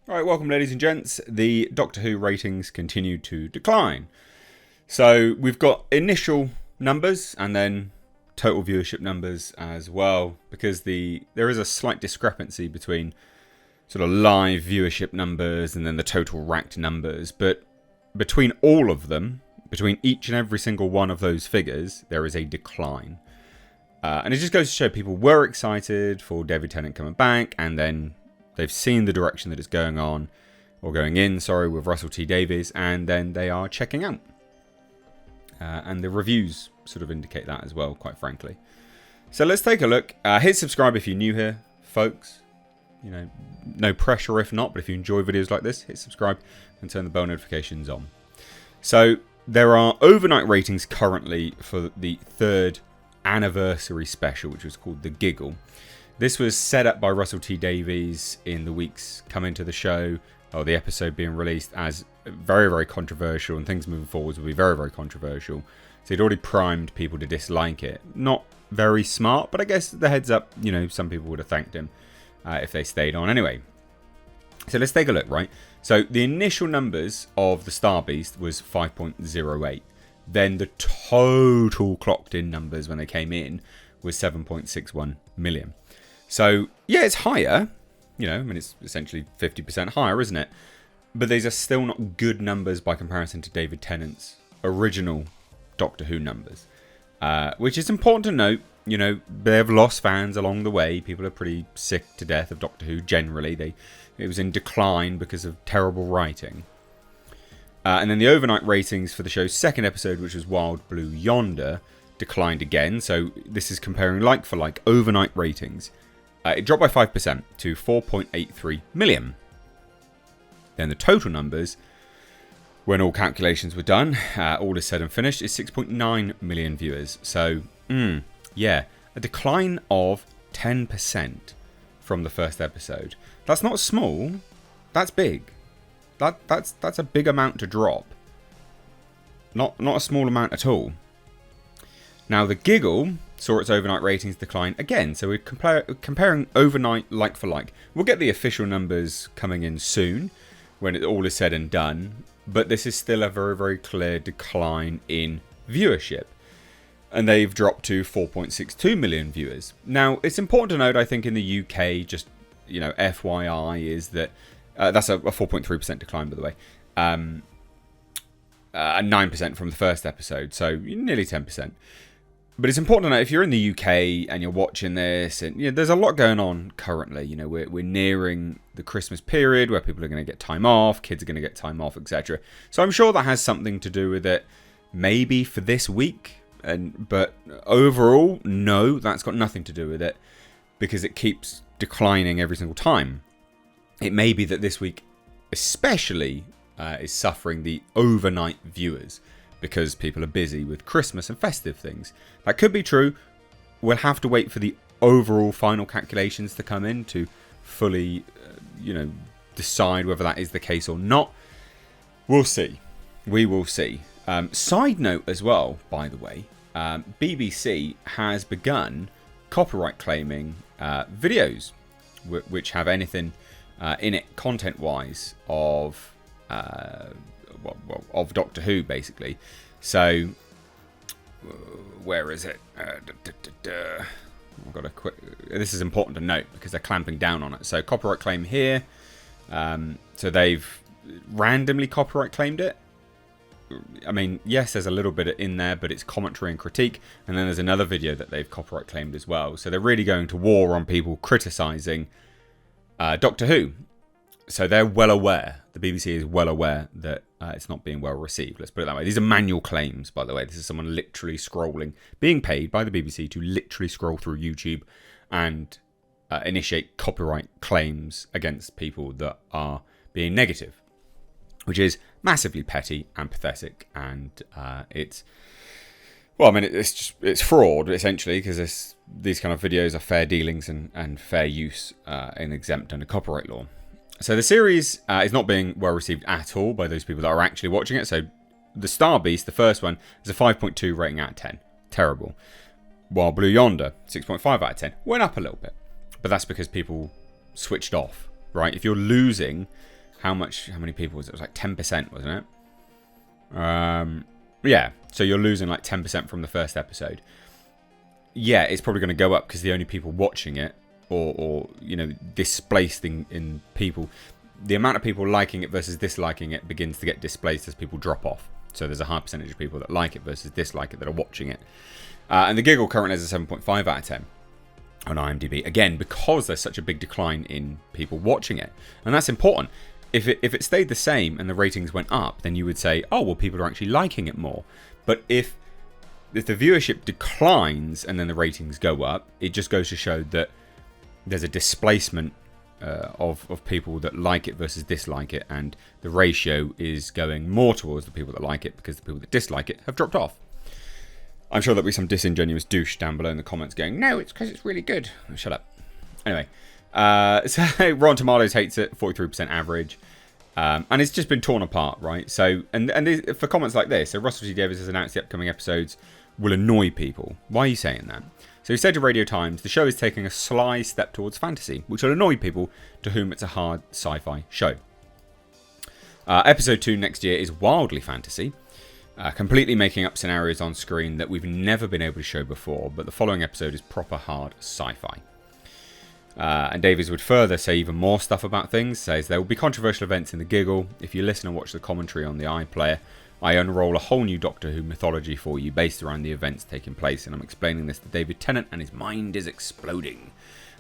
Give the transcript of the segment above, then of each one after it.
Alright, welcome ladies and gents. The Doctor Who ratings continue to decline. So we've got initial numbers and then total viewership numbers as well, because there is a slight discrepancy between sort of live viewership numbers and then the total racked numbers. But between all of them, between each and every single one of those figures, there is a decline. And it just goes to show people were excited for David Tennant coming back, and then they've seen the direction that it's going on, or going in, with Russell T Davies, and then they are checking out. And the reviews sort of indicate that as well, quite frankly. So let's take a look. Hit subscribe if you're new here, folks. You know, no pressure if not, but if you enjoy videos like this, hit subscribe and turn the bell notifications on. So there are overnight ratings currently for the third anniversary special, which was called The Giggle. This was set up by Russell T Davies in the weeks coming to the show, or the episode being released, as very, very controversial, and things moving forwards will be very, very controversial. So he'd already primed people to dislike it. Not very smart, but I guess the heads up, you know, some people would have thanked him if they stayed on anyway. So let's take a look, right? So the initial numbers of the Star Beast was 5.08. Then the total clocked in numbers when they came in was 7.61 million. So, yeah, it's higher. You know, I mean, it's essentially 50% higher, isn't it? But these are still not good numbers by comparison to David Tennant's original Doctor Who numbers. Which is important to note. You know, they've lost fans along the way. People are pretty sick to death of Doctor Who generally. It was in decline because of terrible writing. And then the overnight ratings for the show's second episode, which was Wild Blue Yonder, declined again. So this is comparing like for like overnight ratings. It dropped by 5% to 4.83 million. Then the total numbers, when all calculations were done, all is said and finished, is 6.9 million viewers. So, yeah, a decline of 10% from the first episode. That's not small. That's big. That's a big amount to drop. Not a small amount at all. Now, The Giggle saw its overnight ratings decline again. So we're comparing overnight like for like. We'll get the official numbers coming in soon when it all is said and done. But this is still a very, very clear decline in viewership. And they've dropped to 4.62 million viewers. Now, it's important to note, I think, in the UK, just, you know, FYI, is that that's a 4.3% decline, by the way. And 9% from the first episode. So nearly 10%. But it's important to know, if you're in the UK and you're watching this, and you know, there's a lot going on currently. You know, we're nearing the Christmas period where people are going to get time off, kids are going to get time off, etc. So I'm sure that has something to do with it, maybe for this week. But overall, no, that's got nothing to do with it, because it keeps declining every single time. It may be that this week especially is suffering the overnight viewers, because people are busy with Christmas and festive things. That could be true. We'll have to wait for the overall final calculations to come in to fully, decide whether that is the case or not. We'll see. We will see. Side note as well, by the way, BBC has begun copyright claiming videos which have anything in it content-wise of Doctor Who, basically. So, where is it? I've got a quick. This is important to note because they're clamping down on it. So, copyright claim here. So they've randomly copyright claimed it. I mean, yes, there's a little bit in there, but it's commentary and critique. And then there's another video that they've copyright claimed as well. So they're really going to war on people criticising Doctor Who. So they're well aware. The BBC is well aware that it's not being well received. Let's put it that way. These are manual claims, by the way. This is someone literally scrolling, being paid by the BBC to literally scroll through YouTube and initiate copyright claims against people that are being negative, which is massively petty and pathetic. And it's fraud, essentially, because these kind of videos are fair dealings and fair use and exempt under copyright law. So the series is not being well received at all by those people that are actually watching it. So the Star Beast, the first one, is a 5.2 rating out of 10. Terrible. While Blue Yonder, 6.5 out of 10. Went up a little bit. But that's because people switched off, right? If you're losing how many people was it? It was like 10%, wasn't it? Yeah, so you're losing like 10% from the first episode. Yeah, it's probably going to go up because the only people watching it, or displaced in people, the amount of people liking it versus disliking it begins to get displaced as people drop off. So there's a high percentage of people that like it versus dislike it that are watching it. And The Giggle currently has a 7.5 out of 10 on IMDb. Again, because there's such a big decline in people watching it. And that's important. If it stayed the same and the ratings went up, then you would say, oh, well, people are actually liking it more. But if the viewership declines and then the ratings go up, it just goes to show that there's a displacement of people that like it versus dislike it, and the ratio is going more towards the people that like it because the people that dislike it have dropped off. I'm sure there'll be some disingenuous douche down below in the comments going, no, it's because it's really good. Oh, shut up. Anyway, so Rotten Tomatoes hates it, 43% average. And it's just been torn apart, right? So, and for comments like this, so Russell T Davies has announced the upcoming episodes will annoy people. Why are you saying that? So he said to Radio Times, the show is taking a sly step towards fantasy, which will annoy people to whom it's a hard sci-fi show. Episode 2 next year is wildly fantasy, completely making up scenarios on screen that we've never been able to show before, but the following episode is proper hard sci-fi. And Davies would further say even more stuff about things, says there will be controversial events in The Giggle. If you listen and watch the commentary on the iPlayer, I unroll a whole new Doctor Who mythology for you based around the events taking place, and I'm explaining this to David Tennant and his mind is exploding.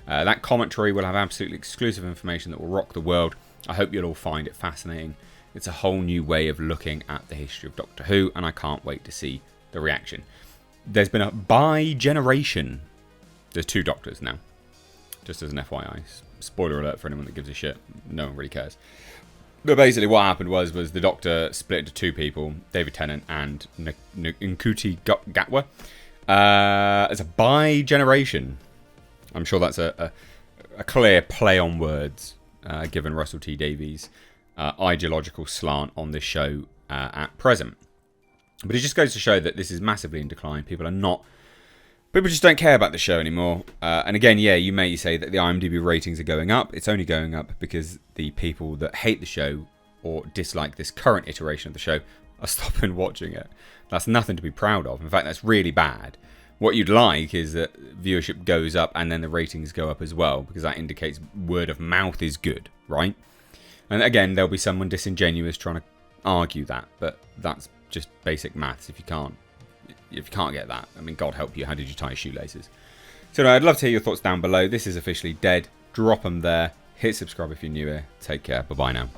That commentary will have absolutely exclusive information that will rock the world. I hope you'll all find it fascinating. It's a whole new way of looking at the history of Doctor Who, and I can't wait to see the reaction. There's been a bi-generation. There's 2 Doctors now. Just as an FYI. Spoiler alert for anyone that gives a shit. No one really cares. But basically what happened was the Doctor split into 2 people, David Tennant and Nkuti Gatwa. As a bi-generation. I'm sure that's a clear play on words, given Russell T Davies' ideological slant on this show at present. But it just goes to show that this is massively in decline. People just don't care about the show anymore. And again, yeah, you may say that the IMDb ratings are going up. It's only going up because the people that hate the show or dislike this current iteration of the show are stopping watching it. That's nothing to be proud of. In fact, that's really bad. What you'd like is that viewership goes up and then the ratings go up as well, because that indicates word of mouth is good, right? And again, there'll be someone disingenuous trying to argue that, but that's just basic maths. If you can't get that, I mean, God help you, how did you tie your shoelaces? So no, I'd love to hear your thoughts down below. This is officially dead. Drop them there. Hit subscribe if you're new here. Take care. Bye-bye now.